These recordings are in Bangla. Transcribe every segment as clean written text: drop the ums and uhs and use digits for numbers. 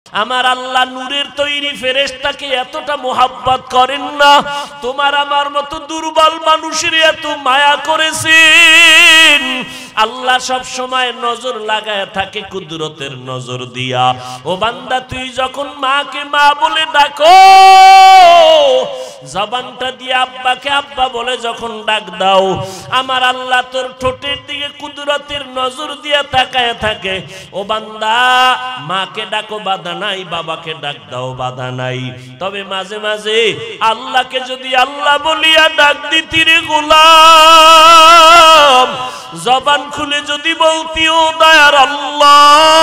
আমার আল্লাহ নূরের তৈরি ফেরেশতাকে এতটা মোহাব্বত করেন না, তোমার আমার মতো দুর্বল মানুষের এত মায়া করেছেন। আল্লাহ সব সময় নজর লাগায় থাকে কুদরতের নজর দিয়া। ও বান্দা, তুই যখন মাকে মা বলে ডাকো, জবানটা দিয়ে আব্বাকে আব্বা বলে যখন ডাক দাও, আমার আল্লাহ তোর ঠোঁটের দিকে কুদরতের নজর দিয়া তাকায় থাকে। ও বান্দা, মাকে ডাকো বাধা নাই, বাবাকে ডাক দাও বাধা নাই, তবে মাঝে মাঝে আল্লাহকে যদি আল্লাহ বলিয়া ডাক দিতি রে গোলাম, জবান খুলে যদি বলতি ও দয়ার আল্লাহ,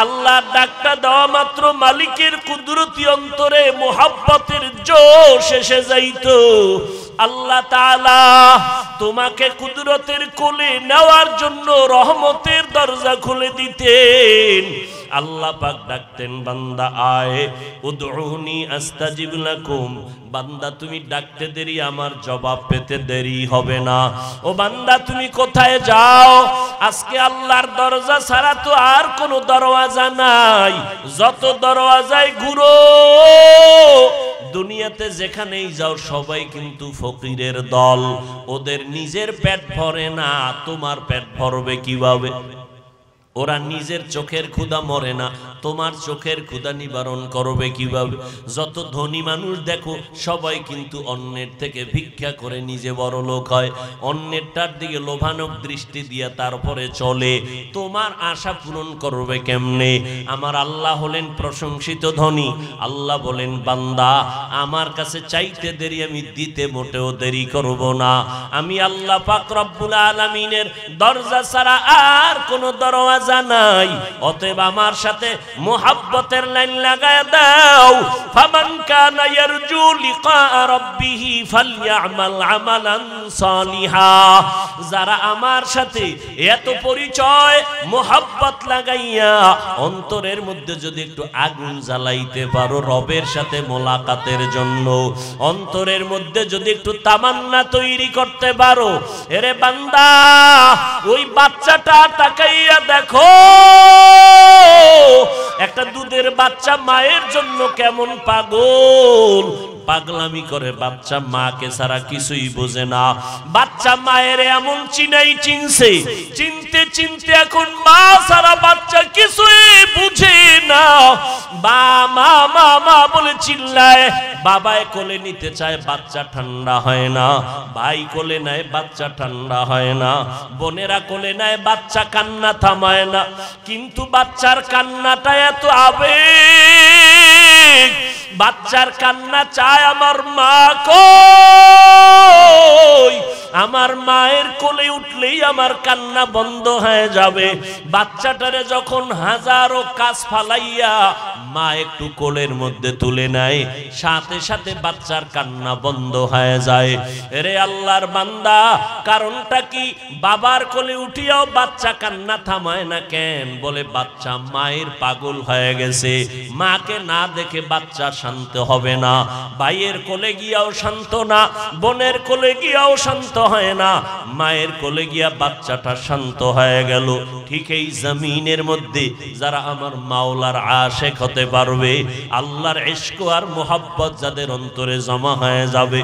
আল্লাহ ডাকটা দেওয়া মাত্র মালিকের কুদরতি অন্তরে মোহাব্বতের জোশ এসে যাইত। আল্লাহ তাআলা তোমাকে কুদরতের কোলে নেওয়ার জন্য রহমতের দরজা খুলে দিতেন। আল্লাহ পাক ডাকতেন, বান্দা আয়, উদউনি আস্তাজিব লাকুম, বান্দা তুমি ডাকতে দেরি, আমার জবাব পেতে দেরি হবে না। ও বান্দা, তুমি কোথায় যাও? আজকে আল্লাহর দরজা ছাড়া তো আর কোনো দরওয়াজা নাই। যত দরওয়াজায় ঘুরো, দুনিয়াতে যেখানেই যাও, সবাই কিন্তু ফকিরের দল। ওদের নিজের পেট ভরে না, তোমার পেট ভরবে কিভাবে? ওরা নিজের চোখের ক্ষুধা মরে না, তোমার চোখের ক্ষুধা নিবারণ করবে কিভাবে? যত ধনী মানুষ দেখো, সবাই কিন্তু অন্যের থেকে ভিক্ষা করে নিজে বড় লোক হয়, অন্যেরটার দিকে লোভানক দৃষ্টি দিয়ে তারপরে চলে। তোমার আশা পূরণ করবে কেমনে? আমার আল্লাহ হলেন প্রশংসিত ধনী। আল্লাহ বলেন, বান্দা আমার কাছে চাইতে দেরি, আমি দিতে মোটেও দেরি করব না। আমি আল্লাহ পাক রব্বুল আলামিনের দরজা ছাড়া আর কোনো দরওয়াজা নাই। অতএব আমার সাথে মোহাব্বতের লাইন লাগায় দাও। ফামান কানা ইয়ারজু লিকা রাব্বিহি ফালইআমাল আমালান সালিহা। যারা আমার সাথে এত পরিচয় মোহাব্বত লাগাইয়া অন্তরের মধ্যে যদি একটু আগুন জ্বালাইতে পারো রবের সাথে মোলাকাতের জন্য, অন্তরের মধ্যে যদি একটু তামান্না তৈরি করতে পারো, এরে বান্দা ওই বাচ্চাটা তাকাইয়া দেখো, একটা দুধের বাচ্চা মায়ের জন্য কেমন পাগল, পাগলামি করে। বাচ্চা মাকে ছাড়া কিছুই বোঝে না। বাচ্চা মায়ের এমন চিনাই চিনছে, চিনতে চিনতে এখন মা ছাড়া বাচ্চা কিছুই বুঝে না। মা মা মা মা বলে চিল্লায়, বাবায় কোলে নিতে চায়, বাচ্চা ঠান্ডা হয় না। ভাই কোলে নেয়, বাচ্চা ঠান্ডা হয় না। বোনেরা কোলে নেয়, বাচ্চা কান্না থামায় না। কিন্তু বাচ্চার কান্নাটা এত আবেগ, বাচ্চার কান্না চায় আমার মা কই, আমার মায়ের কোলে উঠলেই আমার কান্না বন্ধ হয়ে যাবে। বাচ্চাটারে যখন হাজারো কাজ ফালাইয়া মা একটু কোলের মধ্যে তুলে নেয়, সাথে সাথে বাচ্চার কান্না বন্ধ হয়ে যায়। রে আল্লাহর বান্দা, কারণটা কি? বাবার কোলে উঠিয়াও বাচ্চা কান্না থামায় না কেন? বলে বাচ্চা মায়ের পাগল হয়ে গেছে। মাকে না দেখে বাচ্চা শান্ত হবে না। ভাইয়ের কোলে গিয়াও শান্ত না, বোনের কোলে গিয়াও শান্ত হয় না। মায়ের কোলে গিয়া বাচ্চাটা শান্ত হয়ে গেল। ঠিক এই জমিনের মধ্যে যারা আমার মাওলার আশিক হতে পারবে, আল্লাহর ইশক আর মোহাব্বত যাদের অন্তরে জমা হয়ে যাবে,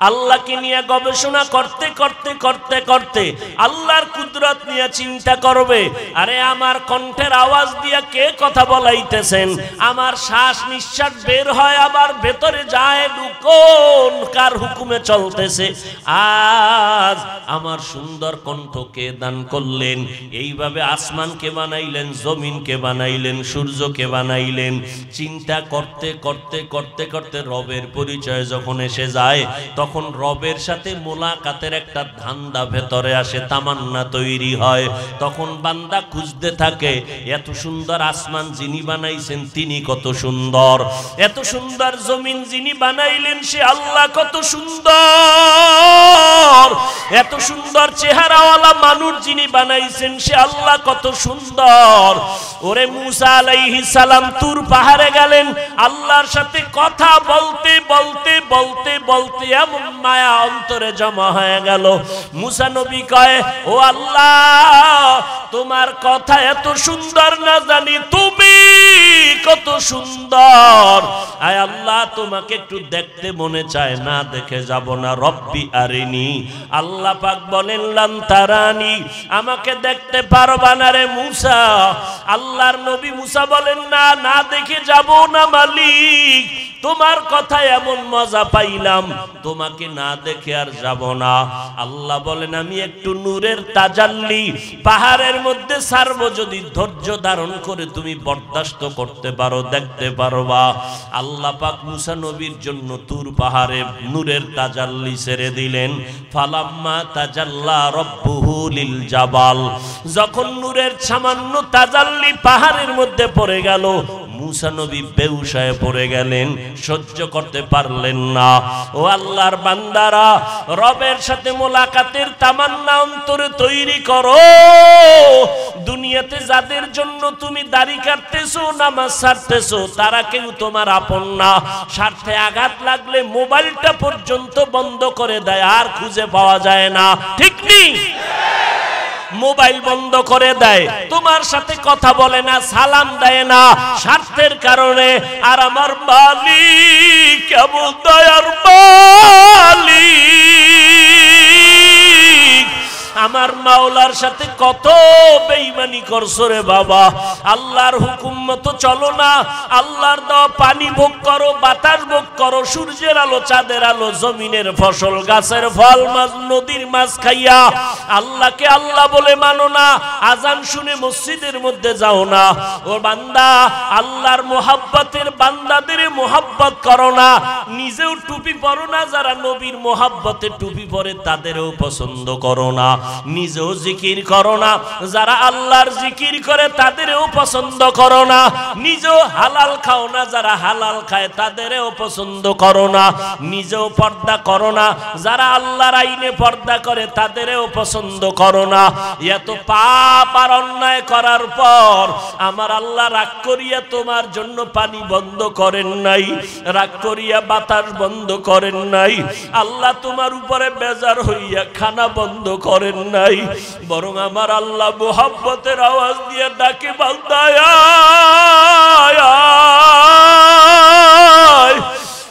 আল্লাহকে নিয়ে গবেষণা করতে করতে করতে করতে আল্লাহর কুদরত নিয়ে চিন্তা করবে। আরে আমার কণ্ঠের আওয়াজ দিয়া কে কথা বলাইতেছেন? আমার শ্বাস নিঃশ্বাস বের হয় আবার ভেতরে যায়, কোন কার হুকুমে চলতেছে? আজ আমার সুন্দর কণ্ঠ কে দান করলেন? এইভাবে আসমানকে বানাইলেন, জমিনকে বানাইলেন, সূর্যকে বানাইলেন। চিন্তা করতে করতে করতে করতে রবের পরিচয় যখন এসে যায়, তখন রবের সাথে মোলাকাতের একটা ধান্দা ভেতরে আসে, তামান্না তৈরি হয়। তখন বান্দা খুঁজতে থাকে, এত সুন্দর আসমান যিনি বানাইছেন তিনি কত সুন্দর, এত সুন্দর জমিন যিনি বানাইলেন সে আল্লাহ কত সুন্দর, এত সুন্দর চেহারাওয়ালা মানুষ যিনি বানাইছেন সে আল্লাহ কত সুন্দর। ওরে মুসা আলাইহিস সালাম তুর পাহাড়ে গেলেন, আল্লাহর সাথে কথা বলতে বলতে বলতে বলতে এমন মায়া অন্তরে জমা হয়ে গেল। মুসা নবী কয়, ও আল্লাহ, তোমার কথা এত সুন্দর না জানি তুমি কত সুন্দর। আয় আল্লাহ, তোমাকে একটু দেখতে মনে চায়, না দেখে যাব না। রব্বি আরিনি, আল্লাহ পাক বলেন লান তারানি, আমাকে দেখতে পারবা না রে মুসা। আল্লাহর নবী মুসা বলেন, না, না দেখে যাব না মালিক, তোমার কথা এমন মজা পাইলাম, তোমাকে না দেখে আর যাব না। আল্লাহ বলেন, আমি একটু নূরের তাজাল্লি পাহাড়ের মধ্যে ছাড়বো, যদি ধৈর্য ধারণ করে তুমি বরদাস্ত করতে পারো, দেখতে পারবা। আল্লাহ পাক মুসা নবীর জন্য তুর পাহাড়ে নূরের তাজাল্লি ছেড়ে দিলেন। ফালাম্মা তাজাল্লা রব্বুহু লিল জাবাল, যখন নূরের সামান্য তাজাল্লি পাহাড়ের মধ্যে পড়ে গেল, মুসা নবী বেহুশ হয়ে পড়ে গেলেন, সহ্য করতে পারলেন না। ও আল্লাহর বান্দারা, রবের সাথে মোলাকাতের তামান্না অন্তরে তৈরি করো। দুনিয়াতে যাদের জন্য তুমি দাড়ি কাটতেছো, নামাজ ছাড়তেছো, তারা কেউ তোমার আপন না। স্বার্থে আঘাত লাগলে মোবাইলটা পর্যন্ত বন্ধ করে দেয়, আর খুঁজে পাওয়া যায় না, ঠিক নেই? মোবাইল বন্ধ করে দেয়, তোমার সাথে কথা বলে না, সালাম দেয় না, স্বার্থের কারণে। আর আমার মালিক কেমন দয়ার মালিক, আমার মাওলার সাথে কত বেঈমানি করছো রে বাবা। আল্লাহর হুকুম মতো চলো না, আল্লাহর দেওয়া পানি ভোগ করো, বাতাস ভোগ করো, সূর্যের আলো, চাঁদের আলো, জমিনের ফসল, গাছের ফল, মাছ, নদীর মাছ খাইয়া আল্লাহকে আল্লাহ বলে মানো না। আজান শুনে মসজিদের মধ্যে যাও না। ও বান্দা, আল্লাহর মোহাব্বতের বান্দাদের মোহাব্বত করো না। নিজেও টুপি পরো না, যারা নবীর মোহাব্বতে টুপি পরে তাদেরও পছন্দ করো না। নিজেও জিকির করো না, যারা আল্লাহর জিকির করে তাদেরও পছন্দ করো না। নিজেও হালাল খাও না, যারা হালাল খায় তাদেরও পছন্দ করো না। নিজেও পর্দা করো না, যারা আল্লাহর আইনে পর্দা করে তাদেরও পছন্দ করো না। এত পাপ আর অন্যায় করার পর আমার আল্লাহ রাগ করিয়া তোমার জন্য পানি বন্ধ করেন নাই, রাগ করিয়া বাতাস বন্ধ করেন নাই, আল্লাহ তোমার উপরে বেজার হইয়া খানা বন্ধ করেন নাই, বরং আমার আল্লাহ মোহাব্বতের আওয়াজ দিয়ে ডাকে, বান্দায়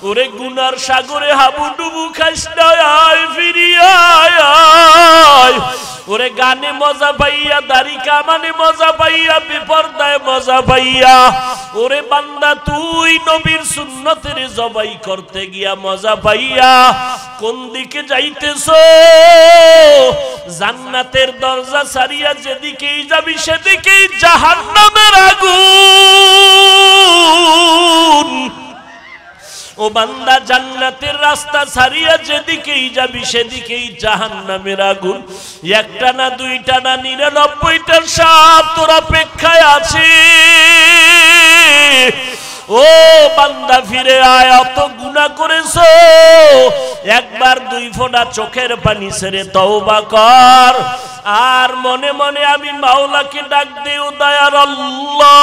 ওরে গুনার সাগরে হাবুডুবু খাইস না, আয় ফিরিয়া আয়। ওরে গানে মজা পাইয়া, দাড়ি কামানে মজা পাইয়া, বিপর্দায় মজা পাইয়া, ওরে বান্দা তুই নবীর সুন্নতের জবাই করতে গিয়া মজা পাইয়া কোন দিকে যাইতেছো? জান্নাতের দরজা ছাড়িয়া যেদিকেই যাবি সেদিকেই জাহান্নামের আগুন। ও বান্দা, জান্নাতের রাস্তা ছাড়িয়া যেদিকেই যাবি সেদিকেই জাহান্নামের আগুন। একটা না, দুইটা না, 99টা সাপ তোর অপেক্ষায় আছে। ও বান্দা, ফিরে আয়, অত গুনাহ করেছো, একবার 2 ফোঁটা চোখের পানি ছেড়ে তওবা কর। আর মনে মনে আমি মাওলাকে ডাক দিও, দয়ার আল্লাহ,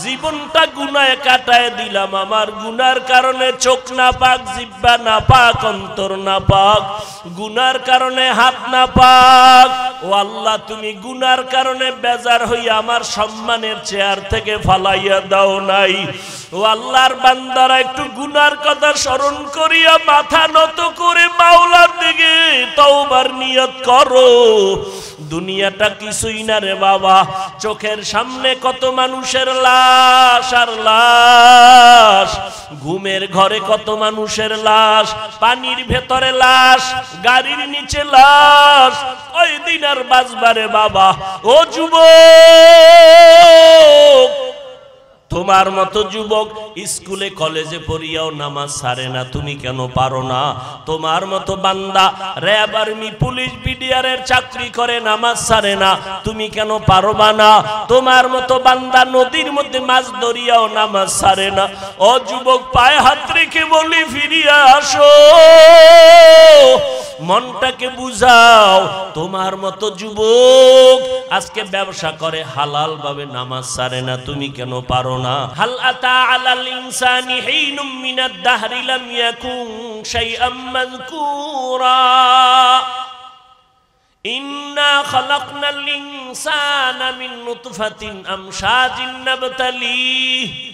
জীবনটা গুনাহে কাটায় দিলাম, আমার গুনার কারণে চোখ না পাক, জিহ্বা না পাক, অন্তর না পাক, গুনার কারণে হাত না পাক। ও আল্লাহ, তুমি গুনার কারণে বেজার হইয়া আমার সম্মানের চেয়ার থেকে ফালাইয়া দাও নাই। ও আল্লাহর বান্দারা, একটু গুনার কথা স্মরণ করিয়া মাথা নত করে মাওলার দিকে তওবার নিয়ত করো। দুনিয়াটা কিছুই না রে বাবা, চোখের সামনে কত মানুষের লাশ আর লাশ, ঘুমের ঘরে কত মানুষের লাশ, পানির ভেতরে লাশ, গাড়ির নিচে লাশ, কয়দিন আর বাঁচবারে বাবা। ও যুবক, তোমার মতো যুবক স্কুলে কলেজে পড়িয়াও নামাজ ছাড়ে না, তুমি কেন পারো না? তোমার মতো বান্দা র্যাব, আর্মি, পুলিশ, বিডিআরের চাকরি করে, নামাজ ছাড়ে না, তুমি কেন পারবা না? তোমার মতো বান্দা নদীর মধ্যে মাছ ধরিয়াও নামাজ ছাড়ে না। ও যুবক, পায়ে হাত রেখে বলি, ফিরিয়া আসো। মনটাকে বুঝাও। তোমার মতো যুবক আজকে ব্যবসা করে হালাল ভাবে নামাজ ছাড়ে না, তুমি কেন পারো না? হাল আতা আলাল ইনসানি হিনুম মিনাদ দাহরি লাম ইয়াকুন শাইআম মাযকুরা ইন্না খালাকনাল ইনসানা মিন নুতফাতিন আমশাজিন নাবতালিহি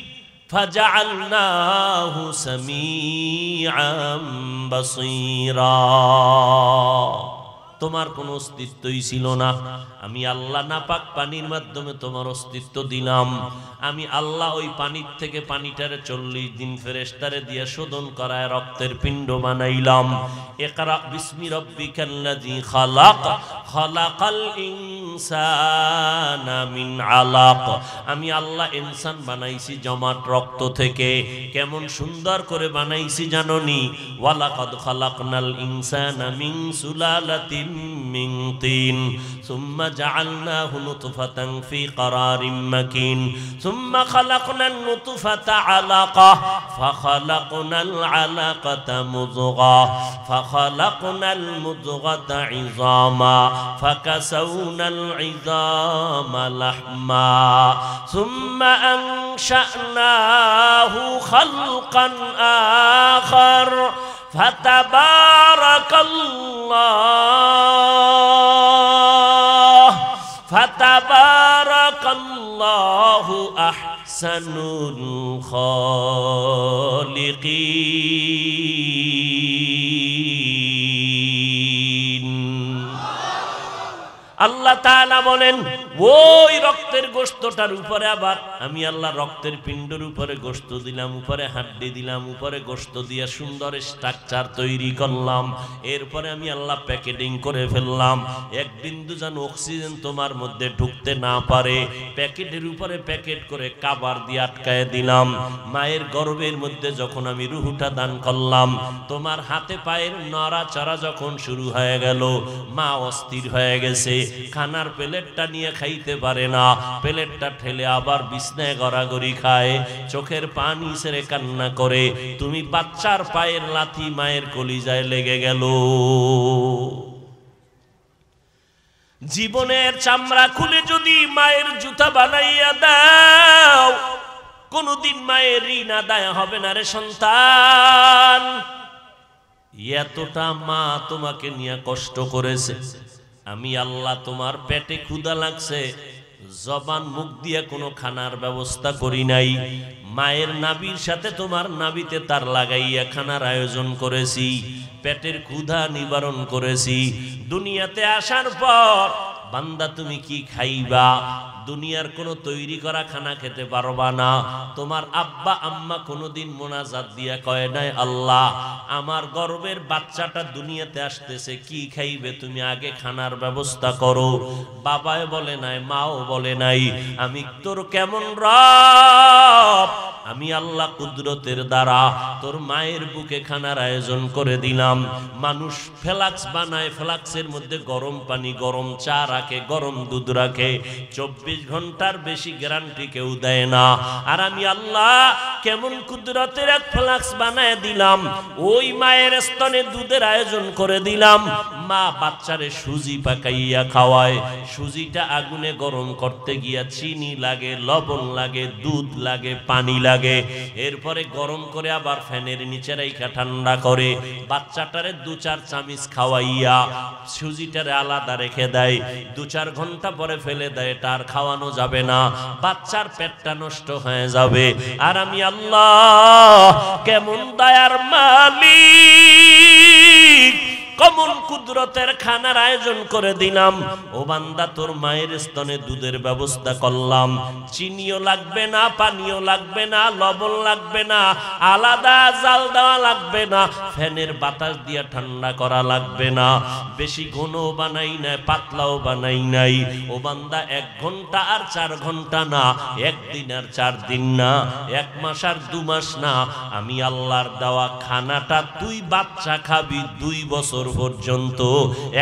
ফাজআলনাহু সামিআম বাসীরা। তোমার কোনো অস্তিত্বই ছিল না, আমি আল্লাহ নাপাক পানির মাধ্যমে তোমার অস্তিত্ব দিলাম। আমি আল্লাহ ওই পানির থেকে পানিটারে 40 দিন ফেরেশতারে দিয়ে শোধন করায় রক্তের পিণ্ড বানাইলাম। ইকরা বিসমি রাব্বিকাল্লাযী খালাক খালাকাল ইনসানা মিন আলাক। আমি আল্লাহ ইনসান বানাইছি জমাট রক্ত থেকে। কেমন সুন্দর করে বানাইছি জানোনি? ওয়ালাকাদ খালাকনাল ইনসানা মিন সুলালাতিন মিন তিন সুম্মা জাআলনাহু নুতফাতান ফি ক্বারারিম মাকিন সুম্মা খালাকনান নুতফাতা আলাকা ফাখালাকনাল আলাকাতা মুযগা ফাখালাকনাল মুযগাতা ইযামা ফাকাসাউনাল ইযামা লাহমা সুম্মা আনশানাহু খালকান আখার ফাতাবারাকাল্লাহু আহসানুল খালিকিন। আল্লাহ তাআলা বলেন ওই রক্তের গোশতটার উপরে আবার আমি আল্লাহ রক্তের পিণ্ডের উপরে গোশত দিলাম, উপরে হাড্ডি দিলাম, উপরে গোশত দিয়ে সুন্দর স্ট্রাকচার তৈরি করলাম। এরপরে আমি আল্লাহ প্যাকেটিং করে ফেললাম। এক বিন্দু যেন অক্সিজেন তোমার মধ্যে ঢুকতে না পারে প্যাকেটের উপরে প্যাকেট করে কাবার দিয়ে আটকায় দিলাম। মায়ের গর্ভের মধ্যে যখন আমি রুহুটা দান করলাম, তোমার হাতে পায়ের নড়াচড়া যখন শুরু হয়ে গেল, মা অস্থির হয়ে গেছে, খানার প্লেটটা নিয়ে খাইতে পারে না, প্লেটটা ঠেলে আবার বিছনায় গড়াগড়ি খায়, চোখের পানি ছেড়ে কান্না করে। তুমি বাচ্চার পায়ের লাথি মায়ের কলিজায় লেগে গেল। জীবনের চামড়া খুলে যদি মায়ের জুতা বানাইয়া দাও, কোনদিন মায়ের ঋণ আদায় হবে না রে সন্তান। এতটা মা তোমাকে নিয়ে কষ্ট করেছে। আমি আল্লাহ তোমার পেটে ক্ষুধা লাগছে, জবান মুখ দিয়ে কোনো খানার ব্যবস্থা করি নাই। মায়ের নাভির সাথে তোমার নাভিতে তার লাগাইয়া খানার আয়োজন করেছি, পেটের ক্ষুধা নিবারণ করেছি। দুনিয়াতে আসার পর বান্দা তুমি কি খাইবা? দুনিয়ার কোনো তৈরি করা খানা খেতে পারবা না। তোমার আব্বা আম্মা কোনোদিন মোনাজাত দিয়া কয় নাই, আল্লাহ আমার গর্ভের বাচ্চাটা দুনিয়াতে আসতেছে, কি খাইবে তুমি আগে খানার ব্যবস্থা করো। বাবাও বলে নাই, মাও বলে নাই। আমি তোর কেমন রব, আমি আল্লাহ কুদরতের দ্বারা তোর মায়ের বুকে খানার আয়োজন করে দিলাম। মানুষ ফ্লাক্স বানায়, ফ্লাক্সের মধ্যে গরম পানি, গরম চা রাখে, গরম দুধ রাখে, 24 ঘন্টার বেশি গ্যারান্টি কেউ দেয় না। আর আমি আল্লাহ কেমন কুদরতের এক ফ্লাক্স বানায় দিলাম, ওই মায়ের স্তনে দুধের আয়োজন করে দিলাম। মা বাচ্চারে সুজি পাকাইয়া খাওয়ায়। সুজিটা আগুনে গরম করতে গিয়া চিনি লাগে, লবণ লাগে, দুধ লাগে, পানি লাগে। এরপরে গরম করে আবার ফ্যানের নিচে রাইখা ঠান্ডা করে বাচ্চাটারে 2-4 চামচ খাওয়াইয়া সুজিটারে আলাদা রেখে দেয়। 2-4 ঘন্টা পরে ফেলে দেয়, তার খাওয়ানো যাবে না, বাচ্চার পেটটা নষ্ট হয়ে যাবে। আর আমি আল্লাহ কেমন দয়ার মালিক, কেমন কুদরতের খানার আয়োজন করে দিলাম। ও বান্দা তোর মায়ের স্তনে দুধের ব্যবস্থা করলাম, চিনিও লাগবে না, পানিও লাগবে না, লবণ লাগবে না, আলাদা জাল দেওয়া লাগবে না, ফ্যানের বাতাস দিয়ে ঠান্ডা করা লাগবে না, বেশি ঘনও বানাই নাই, পাতলাও বানাই নাই। ও বান্দা 1 ঘন্টা আর 4 ঘন্টা না, 1 দিন আর 4 দিন না, 1 মাস আর 2 মাস না, আমি আল্লাহর দেওয়া খানাটা তুই বাচ্চা খাবি 2 বছর পর্যন্ত।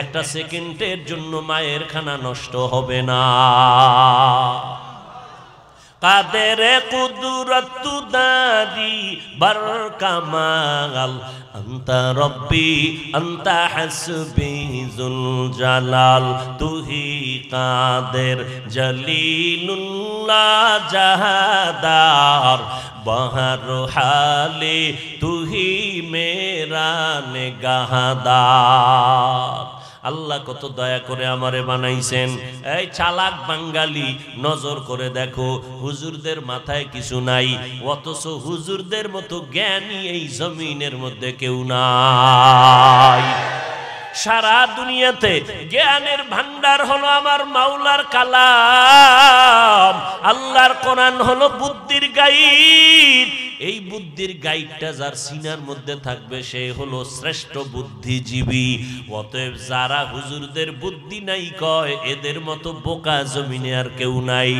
একটা সেকেন্ডের জন্য মায়ের খানা নষ্ট হবে না। কাদের কুদরত দারি বার কামাল আন্তা রব্বি আন্তা হাসবি যুল জালাল তুহি কাদের জলিলুল্লাহ জাহাদার বহর হালে তুহি মেরা নেগাহদার। আল্লাহ কত দয়া করে আমারে বানাইছেন। এই চালাক বাঙালি, নজর করে দেখো, হুজুরদের মাথায় কিছু নাই, অথচ হুজুরদের মতো জ্ঞানী এই জমিনের মধ্যে কেউ নাই। সারা দুনিয়াতে জ্ঞানের ভান্ডার হলো আমার মাওলার কালাম, আল্লাহর কোরআন হলো বুদ্ধির গাইড। এই বুদ্ধির গাইডটা যার সিনার মধ্যে থাকবে সে হলো শ্রেষ্ঠ বুদ্ধিজীবী। অতএব যারা হুজুরদের বুদ্ধি নাই কয়, এদের মতো বোকা জমিনে আর কেউ নাই।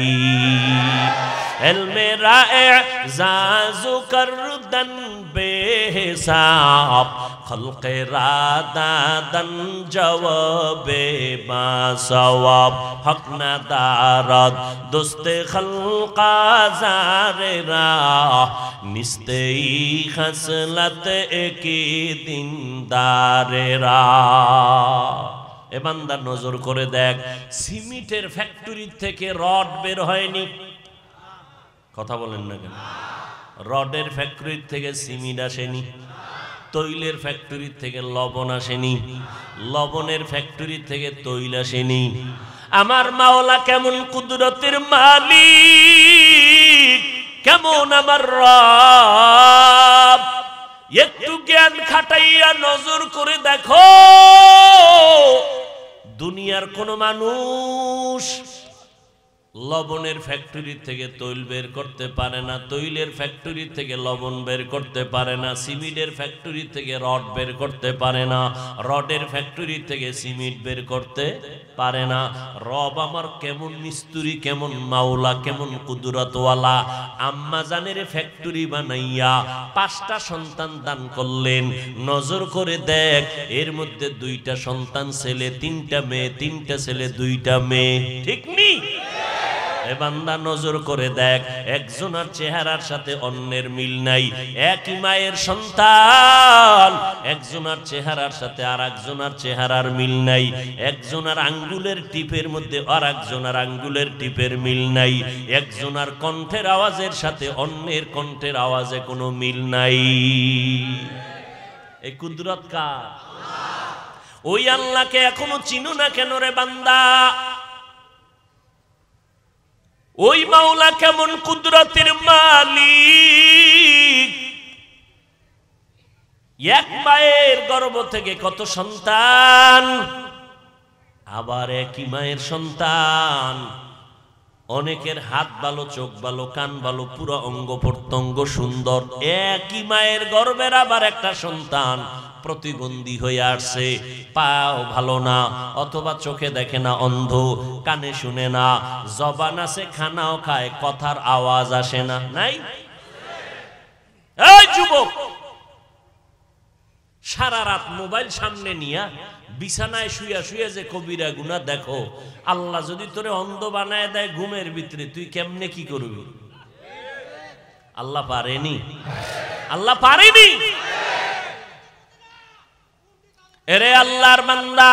এলমে রায়ে জাজু করদন বেহিসাব খলকে রাদাদন জওয়াবে বাসওয়াব হক না দারদ দোস্তে খলকা জারেরা নিস্তেই খসলত একি দিন দারেরা। এ বান্দা নজর করে দেখ, সিমেন্টের ফ্যাক্টরি থেকে রড বের হয়নি, কথা বলেন না কেন? রডের ফ্যাক্টরি থেকে সিমেন্ট আসেনি, তৈলের ফ্যাক্টরি থেকে লবণ আসেনি, লবণের ফ্যাক্টরি থেকে তৈল আসেনি। আমার মাওলা কেমন কুদরতের মালিক, কেমন আমার রব। একটু জ্ঞান খাটাইয়া নজর করে দেখো, দুনিয়ার কোন মানুষ লবণের ফ্যাক্টরি থেকে তৈল বের করতে পারে না, তৈলের ফ্যাক্টরি থেকে লবণ বের করতে পারে না, সিমেন্টের ফ্যাক্টরি থেকে রড বের করতে পারে না, রডের ফ্যাক্টরি থেকে সিমেন্ট বের করতে পারে না। রব আমার কেমন মিস্ত্রি, কেমন মাওলা, কেমন কুদরতওয়ালা। আম্মা জানের ফ্যাক্টরি বানাইয়া 5টা সন্তান দান করলেন। নজর করে দেখ, এর মধ্যে 2টা সন্তান ছেলে, 3টা মেয়ে, 3টা ছেলে 2টা মেয়ে, ঠিক নি? এ বান্দা নজর করে দেখ, একজনের চেহারার সাথে অন্যের মিল নাই। একই মায়ের সন্তান, একজনের চেহারার সাথে আর একজনের চেহারার মিল নাই। একজনের আঙ্গুলের টিপের মধ্যে আর একজনের আঙ্গুলের টিপের মিল নাই। একজনের কণ্ঠের আওয়াজের সাথে অন্যের কণ্ঠের আওয়াজে কোনো মিল নাই। এই কুদরত কার? ওই আল্লাহকে এখনো চিনো না কেন রে বান্দা? ওই মাওলা কেমন কুদরতের মালিক। এক মায়ের গর্ভ থেকে কত সন্তান, আবার একই মায়ের সন্তান। অনেকের হাত ভালো, চোখ ভালো, কান ভালো, পুরো অঙ্গ প্রত্যঙ্গ সুন্দর। একই মায়ের গর্ভের আবার একটা সন্তান প্রতিবন্ধী হয়ে আসছে, পাও ভালো না, অথবা চোখে দেখে না, অন্ধ, কানে শুনে না, জবান আছে, খানাও খায়, কথার আওয়াজ আসে না। নাই? এই যুবক, সারা রাত মোবাইল সামনে নিয়া বিছানায় শুয়া শুয়া যে কবিরা গুনাহ দেখো, আল্লাহ যদি তোরে অন্ধ বানায় দেয় ঘুমের ভিতরে, তুই কেমনে কি করবি? আল্লাহ পারেনি? আল্লাহ পারেনি? এরে আল্লাহর বান্দা,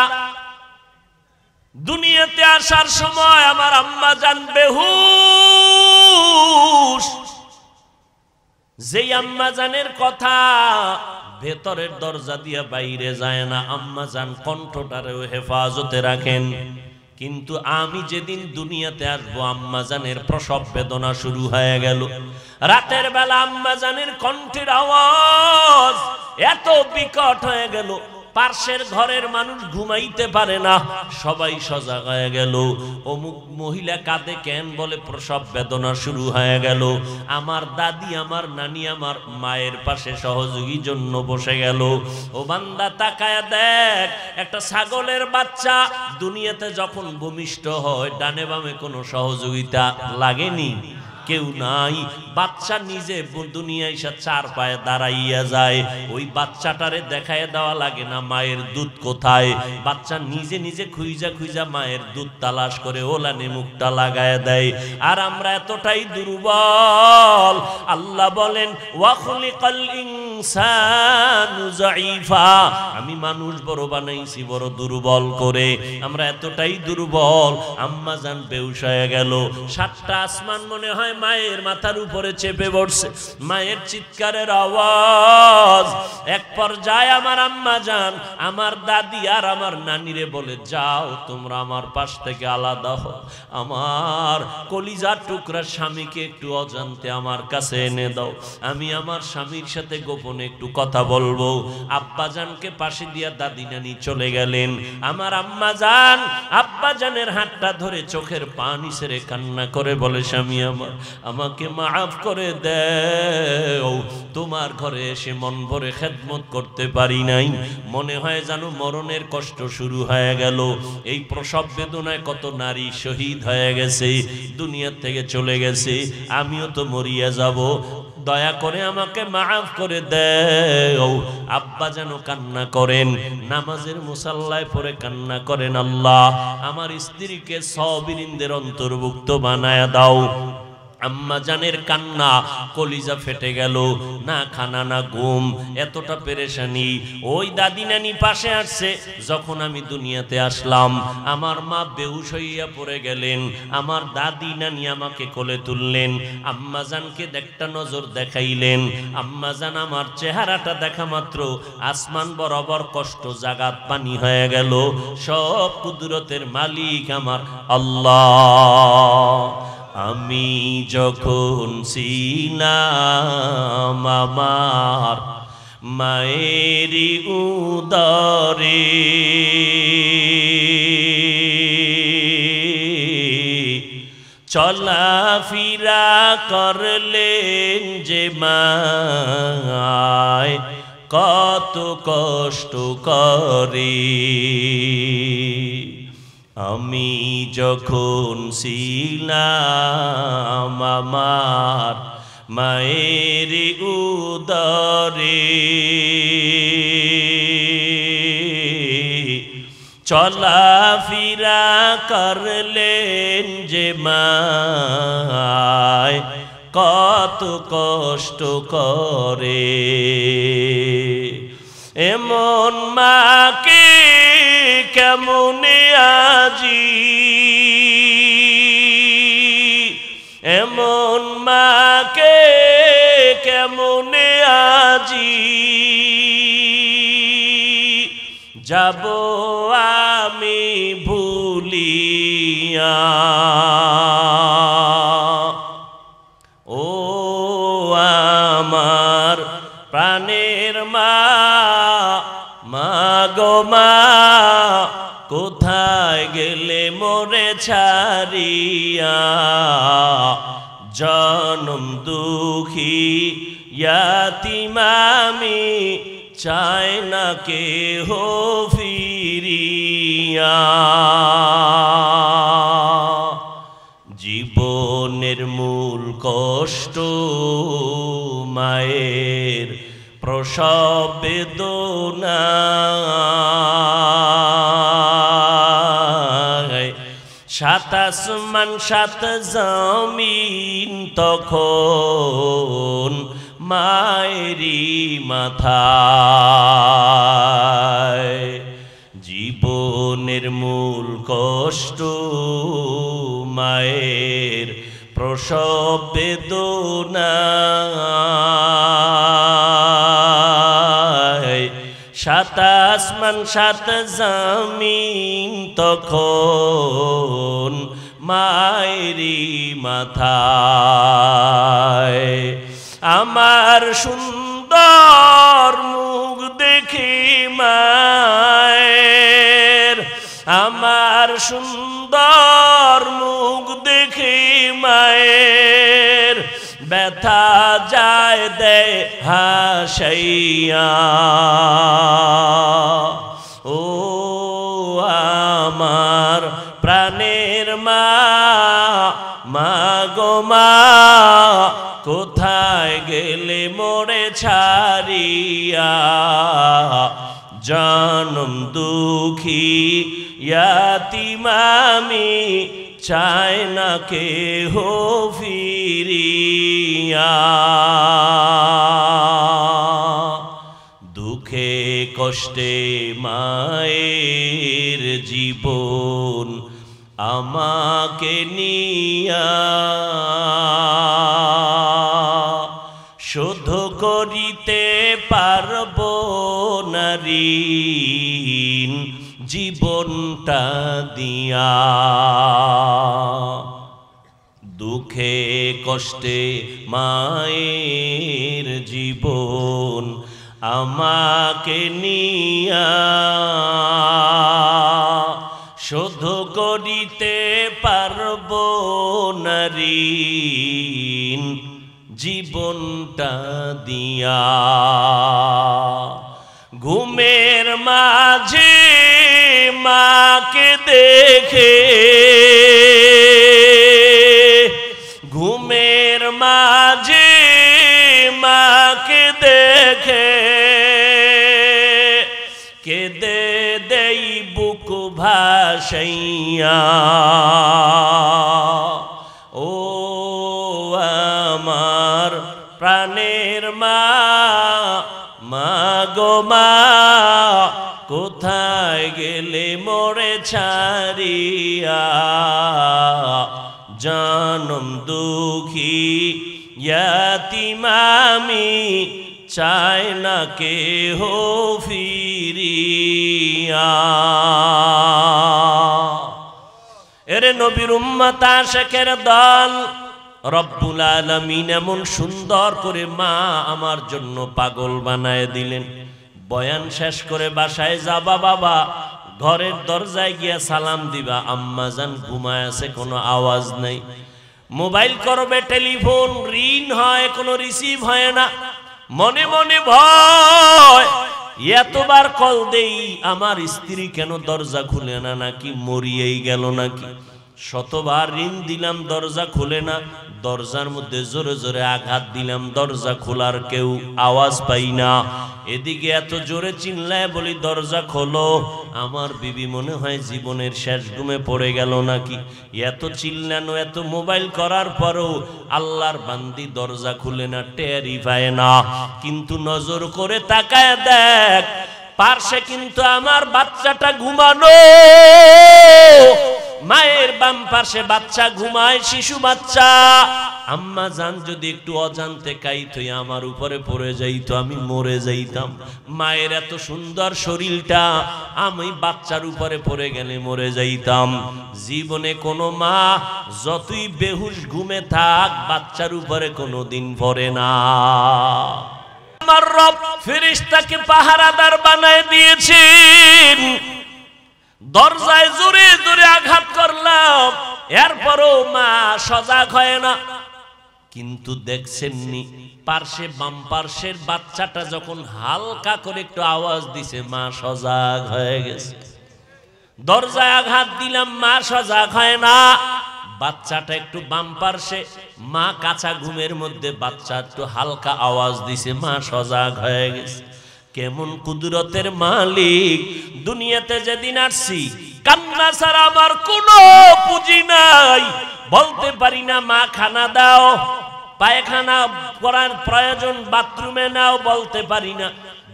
দুনিয়াতে আসার সময় আমার আম্মা জান বেহুশ। যেই আম্মা জানের কথা ভেতরের দরজা দিয়া বাইরে যায় না, আম্মা জান কণ্ঠটারেও হেফাজতে রাখেন। কিন্তু আমি যেদিন দুনিয়াতে আসবো, আম্মা জানের প্রসব বেদনা শুরু হয়ে গেল। রাতের বেলা আম্মা জানের কণ্ঠের আওয়াজ এত বিকট হয়ে গেল, পার্শ্বের ঘরের মানুষ ঘুমাইতে পারে না, সবাই সজাগ হয়ে গেল। অমুক মহিলা কাঁদে কেন? বলে প্রসব বেদনা শুরু হয়ে গেল। আমার দাদি, আমার নানি, আমার মায়ের পাশে সহযোগী জন্য বসে গেল। ও বান্দা তাকায় দেখ, একটা ছাগলের বাচ্চা দুনিয়াতে যখন ভূমিষ্ঠ হয়, ডানে বামে কোনো সহযোগিতা লাগেনি, কেউ নাই। বাচ্চা নিজে দুনিয়ায় এসে 4 পায়ে দাঁড়াইয়া যায়। ওই বাচ্চাটারে দেখায় দেওয়া লাগে না মায়ের দুধ কোথায়। বাচ্চা নিজে নিজে খুঁজা খুঁজা মায়ের দুধ তালাশ করে ওলানে মুখটা লাগায় দেয়। আর আমরা এতটাই দুর্বল, আল্লাহ বলেন ওয়া খুলিকাল ইনসানু যায়ীফা, আমি মানুষ বড় বানাইছি বড় দুর্বল করে। আমরা এতটাই দুর্বল, আম্মা জান বেহুশ হয়ে গেল। 7টা আসমান মনে হয় মায়ের মাথার উপরে চেপে বসছে, মায়ের চিৎকারের আওয়াজ। এক পর্যায়ে আমার আম্মা জান আমার দাদি আর আমার নানিরে বলে, যাও তোমরা আমার পাশ থেকে আলাদা হও, আমার কলিজার টুকরা স্বামীকে একটু অজান্তে আমার কাছে এনে দাও, আমি আমার স্বামীর সাথে গোপনে একটু কথা বলবো। আব্বা জানকে পাশে দিয়া দাদি নানি চলে গেলেন। আমার আম্মা জান আব্বা জানের হাতটা ধরে চোখের পানি ছেড়ে কান্না করে বলে, স্বামী আমার, আমাকে মাফ করে দেও, তোমার ঘরে এসে মন ভরে খেদমত করতে পারি নাই, মনে হয় জানো মরণের কষ্ট শুরু হয়ে গেল। এই প্রসব বেদনায় কত নারী শহীদ হয়ে গেছে, দুনিয়া থেকে চলে গেছে, আমিও তো মরিয়া যাব, দয়া করে আমাকে মাফ করে দেও। আব্বা যেন কান্না করেন, নামাজের মুসাল্লায় পড়ে কান্না করেন, আল্লাহ আমার স্ত্রীকে সাবিরিনদের অন্তর্ভুক্ত বানায়া দাও। আম্মা জানের কান্না, কলিজা ফেটে গেল, না খানা না ঘুম, এতটা পেরেশানি। ওই দাদি নানি পাশে আসছে। যখন আমি দুনিয়াতে আসলাম আমার মা বেহুশ হইয়া পড়ে গেলেন, আমার দাদি নানি আমাকে কোলে তুললেন, আম্মা জানকে একটা নজর দেখাইলেন। আম্মা জান আমার চেহারাটা দেখা মাত্র আসমান বরাবর কষ্ট জাগাত পানি হয়ে গেল। সব কুদরতের মালিক আমার আল্লাহ। আমি যখন ছিলাম আমার মায়েরি উদরে, চলাফেরা করলেন যে মায় কত কষ্ট করে। আমি যখন ছিলাম আমার মায়ের উদরে, চলাফেরা করলেন যে মায় কত কষ্ট করে। এমন মাকে কেমনে আজি, এমন মাকে কেমনে আজি যাব আমি ভুলিয়া। ও আমার প্রাণের মা, মা গো মা, কোথায় গেলে মোরে ছাড়িয়া, জনম দুঃখী ইয়াতীম আমি, চাই না কেহ ফিরিয়া। জীবনের মূল কষ্ট মায়ের প্রসব বেদনা, 7 আসমান 7 জমিন তখন মায়েরি মাথায়। জীবনের মূল কষ্ট মায়ের প্রসব বেদনা, 7 আসমান 7 জমিন তখন মায়েরি মাথায়। আমার সুন্দর মুখ দেখি মায়ের, আমার সুন্দর মুখ দেখি মায়ের, ব্যথা যায় দেয় হাসাইয়া। ও আমার প্রাণের মা, মা গো মা, কোথায় গেলে মোরে ছাড়িয়া, জনম দুঃখী ইয়াতীম আমি, চাই না কেহ ফিরিয়া। কষ্টে মায়ের জীবন আমাকে নিয়া শোধ করিতে পারব না ঋণ জীবনটা দিয়া। দুঃখে কষ্টে মায়ের জীবন আমাকে নিয়া শোধ করিতে পারব না ঋণ জীবনটা দিয়া। ঘুমের মাঝে মাকে দেখে, ঘুমের মাঝে মাকে দেখে কেঁদে দেই বুক ভাসাইয়া। ও আমার প্রাণের মা, মা গো মা কোথায় গেলে মোরে ছাড়িয়া। জনম দুঃখী ইয়াতীম আমি, চাই না কেহ ফিরিয়া। এরে নবীর উম্মত আশিকের দল, রব্বুল আলামিন এমন সুন্দর করে মা আমার জন্য পাগল বানায় দিলেন। বয়ান শেষ করে বাসায় যাবা বাবা, ঘরের দরজায় গিয়া সালাম দিবা, আম্মা জান ঘুমায় আছে, কোনো আওয়াজ নাই। মোবাইল করবে টেলিফোন, রিং হয়, কোনো রিসিভ হয় না। মনে মনে ভয়, এতবার কল দেই আমার স্ত্রী কেন দরজা খুলে না, নাকি মরিয়েই গেল নাকি। শতবার রিং দিলাম দরজা খুলে না, দরজার মধ্যে জোরে জোরে আঘাত দিলাম, দরজা খোলার কেউ আওয়াজ পাই না। এদিকে এত জোরে চিল্লায় বলি দরজা খোলো, আমার বিবি মনে হয় জীবনের শেষ ঘুমে পড়ে গেল নাকি। এত চিল্লানো, এত মোবাইল করার পরও আল্লাহর বান্দি দরজা খুলে না, টেরই পায় না। কিন্তু নজর করে তাকায় দেখ, পার্শ্বে কিন্তু আমার বাচ্চাটা ঘুমানো, মায়ের বাম পাশে বাচ্চা ঘুমায়, শিশু বাচ্চা। আম্মা জান যদি একটু অজান্তে কাইত হয়ে আমার উপরে পড়ে যাইত, আমি মরে যাইতাম। মায়ের এত সুন্দর শরীরটা আমি বাচ্চার উপরে পড়ে গেলে মরে যাইতাম। জীবনে কোনো মা যতই বেহুশ ঘুমে থাক, বাচ্চার উপরে কোনোদিন পড়ে না। আমার রব ফেরেশতাকে পাহারাদার বানায় দিয়েছেন। দরজায় জোরে জোরে আঘাত করলাম, এরপরও মা সজাগ হয় না। কিন্তু দেখছেননি, পার্শ্বে বাম পার্শ্বের বাচ্চাটা যখন হালকা করে একটু আওয়াজ দিছে, মা সজাগ হয়ে গেছে। দরজায় আঘাত দিলাম, মা সজাগ হয় না। বাচ্চাটা একটু বাম পার্শ্বে, মা কাঁচা ঘুমের মধ্যে, বাচ্চা একটু হালকা আওয়াজ দিছে, মা সজাগ হয়ে গেছে। কেমন কুদরতের মালিক। দুনিয়াতে যেদিন আসছি, কান্না ছাড়া আমার কোনো পুঁজি নাই। বলতে পারি না মা খানা দাও, পায়খানা করার প্রয়োজন, বাথরুমে নাও, বলতে পারি না।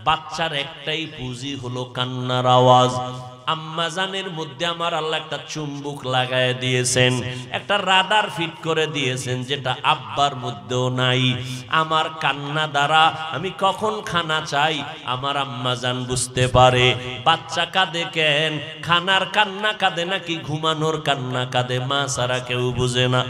বাচ্চার একটাই পুঁজি হলো কান্নার আওয়াজ। আম্মা জানের মধ্যে আমার আল্লাহ একটা চুম্বক লাগায় দিয়েছেন, একটা রাডার ফিট করে দিয়েছেন, যেটা আব্বার মধ্যেও নাই। আমার কান্না দ্বারা আমি কখন খানা চাই আমার আম্মা জান বুঝতে পারে। বাচ্চা কাঁদে কেন, খানার কান্না কাঁদে নাকি ঘুমানোর কান্না কাঁদে, মা ছাড়া কেউ বুঝে না।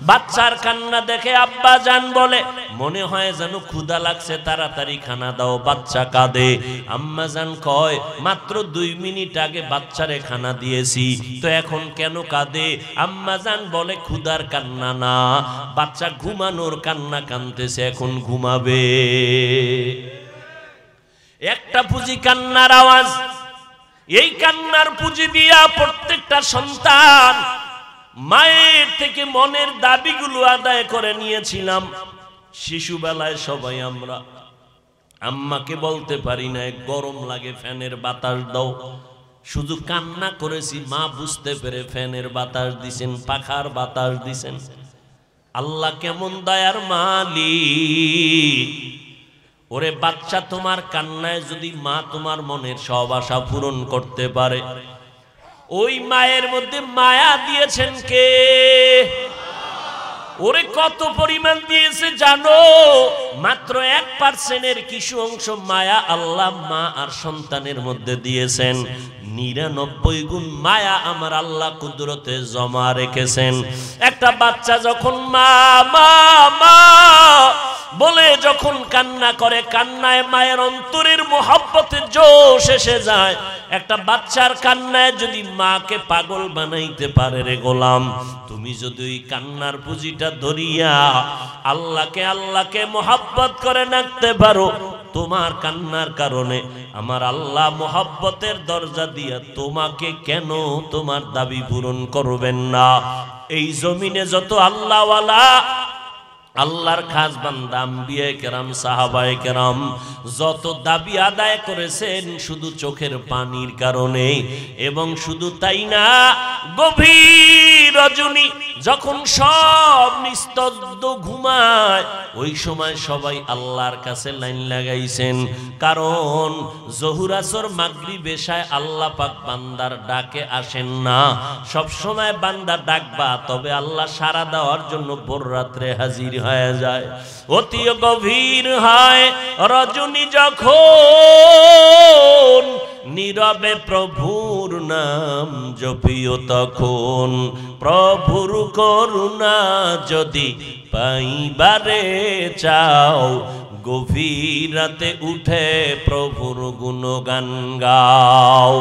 বাচ্চার কান্না দেখে আব্বা জান বলে, মনে হয় যেন ক্ষুধা লাগছে, তাড়াতাড়ি খানা দাও। বাচ্চা কাঁদে, আম্মা জান কয় মাত্র 2 মিনিট আগে বাচ্চারে খানা দিয়েছি, তো এখন কেন কাঁদে? আম্মা জান বলে ক্ষুধার কান্না না, বাচ্চা ঘুমানোর কান্না কাঁদতেছে, এখন ঘুমাবে। একটা পুঁজি কান্নার আওয়াজ। এই কান্নার পুঁজি দিয়া প্রত্যেকটা সন্তান মায়ের থেকে মনের দাবিগুলো আদায় করে নিয়েছিলাম। শিশুবেলায় সবাই আমরা আম্মাকে বলতে পারি না গরম লাগে, ফ্যানের বাতাস দাও। শুধু কান্না করেছি, মা বুঝতে পেরে ফ্যানের বাতাস দিছেন, পাখার বাতাস দিছেন। আল্লাহ কেমন দয়ার মালিক। ওরে বাচ্চা, তোমার কান্নায় যদি মা তোমার মনের সব আশা পূরণ করতে পারে, ওই মায়ের মধ্যে মায়া দিয়েছেন কে? ওরে কত পরিমাণ দিয়েছে জানো? মাত্র 1% কিছু অংশ মায়া আল্লাহ মা আর সন্তানের মধ্যে দিয়েছেন। 99 গুণ মায়া আমার আল্লাহ কুদরতে জমা রেখেছেন। একটা বাচ্চা যখন মা মা মা বলে যখন কান্না করে, কান্নায় মায়ের অন্তরের মোহাব্বতের জোশ এসে যায়। একটা বাচ্চার কান্নায় যদি মাকে পাগল বানাইতে পারে রে গোলাম, তুমি যদি ওই কান্নার পুঁজিটা ধরিয়া আল্লাহকে মোহাব্বত করে রাখতে পারো, তোমার কান্নার কারণে আমার আল্লাহ মোহাব্বতের দরজা দিয়া তোমাকে কেন তোমার দাবি পূরণ করবেন না? এই জমিনে যত আল্লাহওয়ালা, আল্লাহর খাস বান্দা, আম্বিয়া কেরাম, সাহাবায়ে কেরাম যত দাবি আদায় করেছেন শুধু চোখের পানির কারণে। এবং শুধু তাই না, গভীর রজনী যখন সব নিস্তব্ধ ঘুমায়, ওই সময় সবাই আল্লাহর কাছে লাইন লাগাইছেন। কারণ জোহর আসর মাগরিব এশায় আল্লাহ পাক বান্দার ডাকে আসেন না। সব সময় বান্দা ডাকবা, তবে আল্লাহ সাড়া দেওয়ার জন্য ভোর রাত্রে হাজির হয়ে যায়। অতি গভীর হয় রজনী যখন, নীরবে প্রভুর নাম জপিও তখন। প্রভুর করুণা যদি পাইবারে চাও, গভীর রাতে উঠে প্রভুর গুণগান গাও।